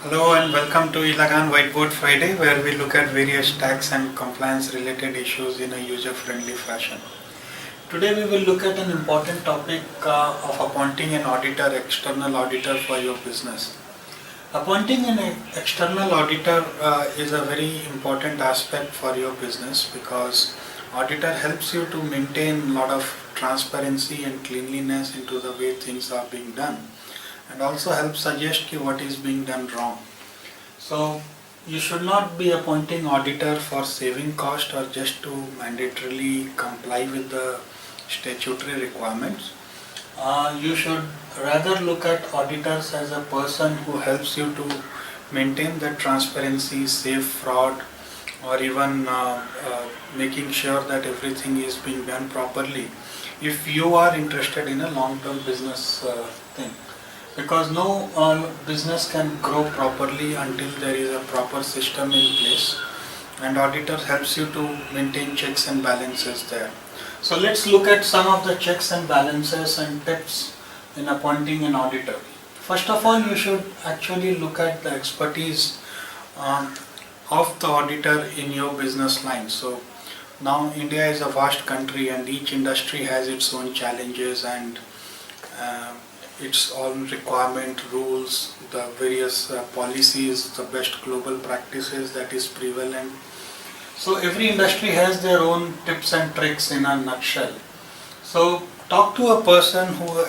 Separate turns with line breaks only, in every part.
Hello and welcome to Ilagan Whiteboard Friday, where we look at various tax and compliance related issues in a user friendly fashion. Today we will look at an important topic of appointing an auditor, external auditor for your business. Appointing an external auditor is a very important aspect for your business because auditor helps you to maintain a lot of transparency and cleanliness into the way things are being done, and also helps suggest what is being done wrong. So you should not be appointing auditor for saving cost or just to mandatorily comply with the statutory requirements. You should rather look at auditors as a person who helps you to maintain the transparency, save fraud, or even making sure that everything is being done properly if you are interested in a long-term business thing. Because no business can grow properly until there is a proper system in place, and auditor helps you to maintain checks and balances there. So let's look at some of the checks and balances and tips in appointing an auditor. First of all, you should actually look at the expertise um, of the auditor in your business line. So now India is a vast country and each industry has its own challenges and uh, its own requirement, rules, the various policies, the best global practices that is prevalent. So every industry has their own tips and tricks in a nutshell. So talk to a person who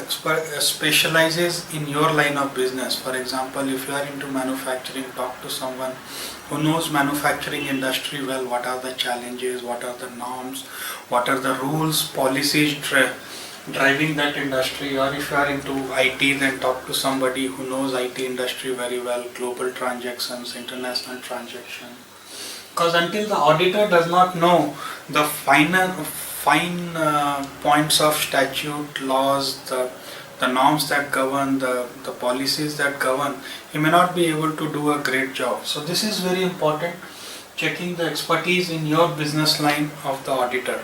specializes in your line of business. For example, if you are into manufacturing, talk to someone who knows manufacturing industry well. What are the challenges? What are the norms? What are the rules, policies driving that industry? Or if you are into IT, then talk to somebody who knows IT industry very well, global transactions, international transactions. Because until the auditor does not know the fine points of statute, laws, the norms that govern, the policies that govern, he may not be able to do a great job. So this is very important, checking the expertise in your business line of the auditor.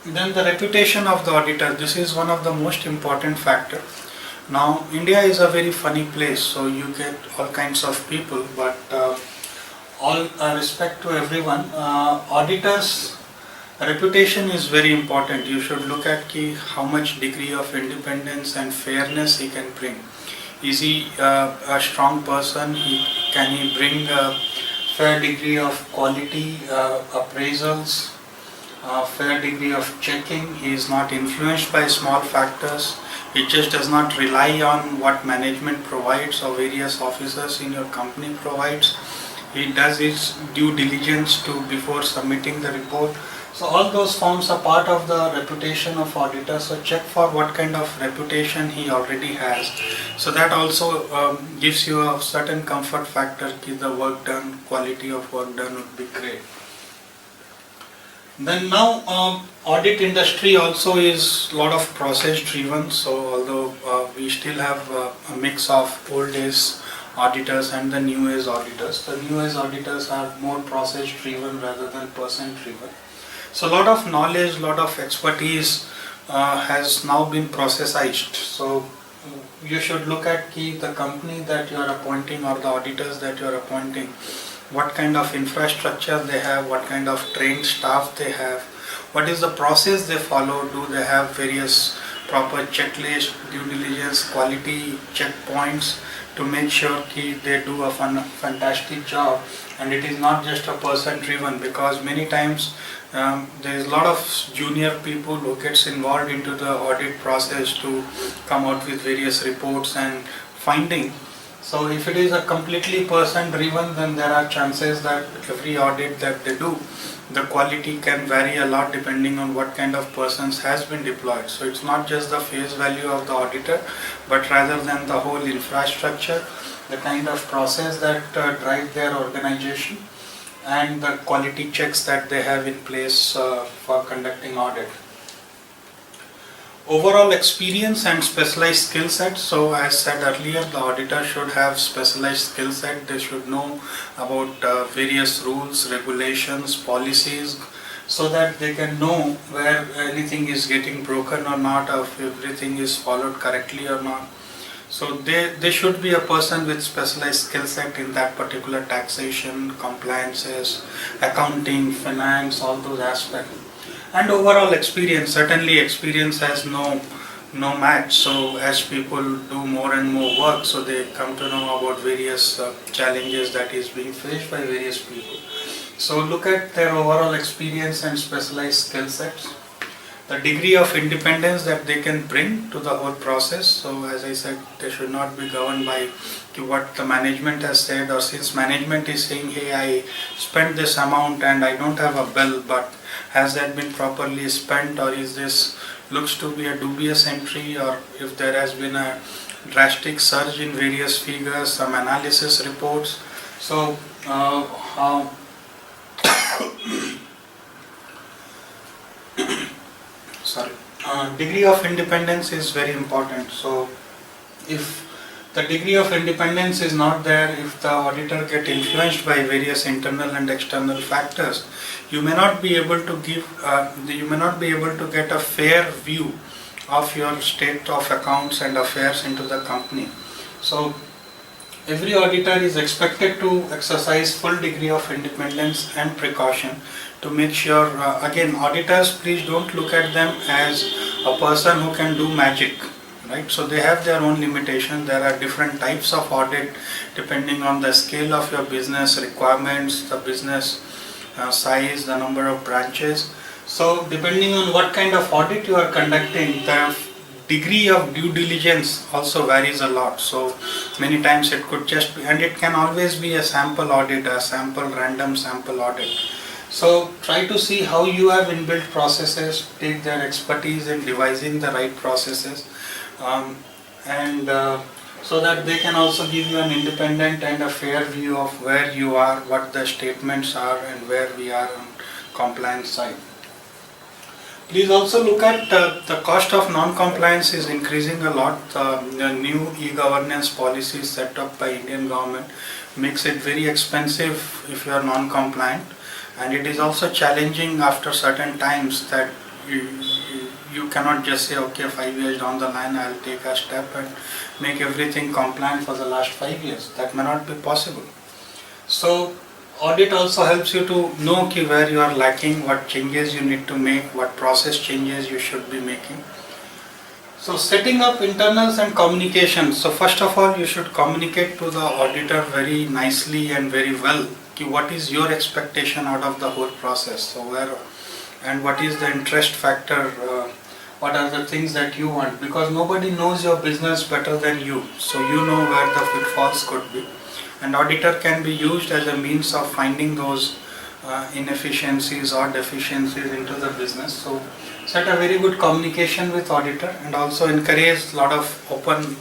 Then the reputation of the auditor, this is one of the most important factor. Now India is a very funny place, so you get all kinds of people, but all respect to everyone, auditors reputation is very important. You should look at how much degree of independence and fairness he can bring. Is he a strong person? Can he bring a fair degree of quality appraisals, fair degree of checking? He is not influenced by small factors. He just does not rely on what management provides or various officers in your company provides. He does his due diligence before submitting the report. So all those forms are part of the reputation of auditor. So check for what kind of reputation he already has. So that also gives you a certain comfort factor that the work done, quality of work done would be great. Then now audit industry also is a lot of process driven. So although we still have a mix of old days auditors and the new age auditors. The new age auditors are more process driven rather than person driven. So a lot of knowledge, a lot of expertise has now been processized. So you should look at the company that you are appointing or the auditors that you are appointing, what kind of infrastructure they have, what kind of trained staff they have, what is the process they follow, do they have various proper checklist, due diligence, quality checkpoints to make sure they do a fantastic job, and it is not just a person driven, because many times there is a lot of junior people who gets involved into the audit process to come out with various reports and findings. So if it is a completely person driven, then there are chances that every audit that they do, the quality can vary a lot depending on what kind of persons has been deployed. So it's not just the face value of the auditor, but rather than the whole infrastructure, the kind of process that drive their organization, and the quality checks that they have in place for conducting audit. Overall experience and specialized skill set. So as said earlier, the auditor should have specialized skill set. They should know about various rules, regulations, policies, so that they can know where anything is getting broken or not, or if everything is followed correctly or not. So they should be a person with specialized skill set in that particular taxation, compliances, accounting, finance, all those aspects. And overall experience, certainly experience has no match. So as people do more and more work, so they come to know about various challenges that is being faced by various people. So look at their overall experience and specialized skill sets, the degree of independence that they can bring to the whole process. So as I said, they should not be governed by what the management has said, or since management is saying, hey, I spent this amount and I don't have a bill, but has that been properly spent, or is this looks to be a dubious entry, or if there has been a drastic surge in various figures, some analysis reports. So degree of independence is very important. So if the degree of independence is not there, if the auditor get influenced by various internal and external factors, you may not be able to get a fair view of your state of accounts and affairs into the company. So every auditor is expected to exercise full degree of independence and precaution to make sure, again, auditors, please don't look at them as a person who can do magic, right? So they have their own limitations. There are different types of audit depending on the scale of your business requirements, the business size, the number of branches. So depending on what kind of audit you are conducting, the degree of due diligence also varies a lot. So many times it could just be, and it can always be a sample audit, a random sample audit. So try to see how you have inbuilt processes, take their expertise in devising the right processes, so that they can also give you an independent and a fair view of where you are, what the statements are, and where we are on compliance side. Please also look at the cost of non-compliance is increasing a lot. The new e-governance policies set up by Indian government makes it very expensive if you are non-compliant, and it is also challenging after certain times that you cannot just say, okay, 5 years down the line I'll take a step and make everything compliant for the last 5 years. That may not be possible. So audit also helps you to know where you are lacking, what changes you need to make, what process changes you should be making. So setting up internals and communication. So first of all, you should communicate to the auditor very nicely and very well what is your expectation out of the whole process. So where and what is the interest factor, what are the things that you want, because nobody knows your business better than you. So you know where the pitfalls could be. And auditor can be used as a means of finding those inefficiencies or deficiencies into the business. So set a very good communication with auditor, and also encourage a lot of open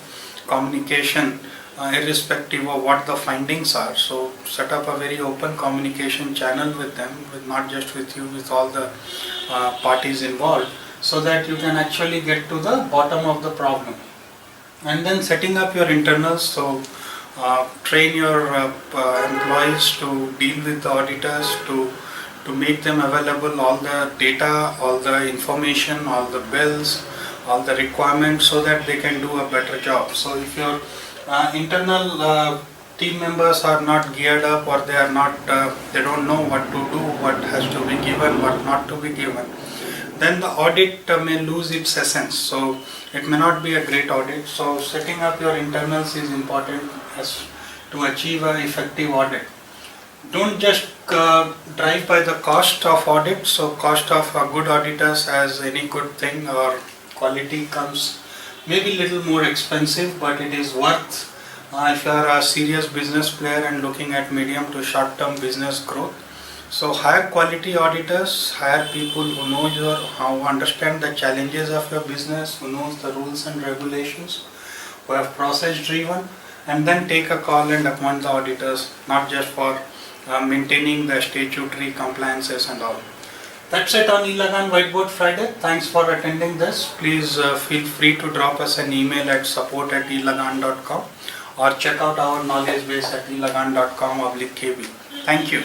communication irrespective of what the findings are. So set up a very open communication channel with them, with not just with you, with all the parties involved, so that you can actually get to the bottom of the problem. And then setting up your internals. So train your employees to deal with the auditors, to make them available all the data, all the information, all the bills, all the requirements, so that they can do a better job. So if your internal team members are not geared up, or they are not, they don't know what to do, what has to be given, what not to be given, then the audit may lose its essence. So it may not be a great audit. So setting up your internals is important as to achieve an effective audit. Don't just drive by the cost of audit. So cost of good auditors, as any good thing, or quality comes maybe little more expensive, but it is worth if you are a serious business player and looking at medium to short term business growth. So hire quality auditors, hire people who know how understand the challenges of your business, who knows the rules and regulations, who have process driven, and then take a call and appoint the auditors, not just for maintaining the statutory compliances and all. That's it on eLagan Whiteboard Friday. Thanks for attending this. Please feel free to drop us an email at support@elagan.com, or check out our knowledge base at elagan.com/kb. Thank you.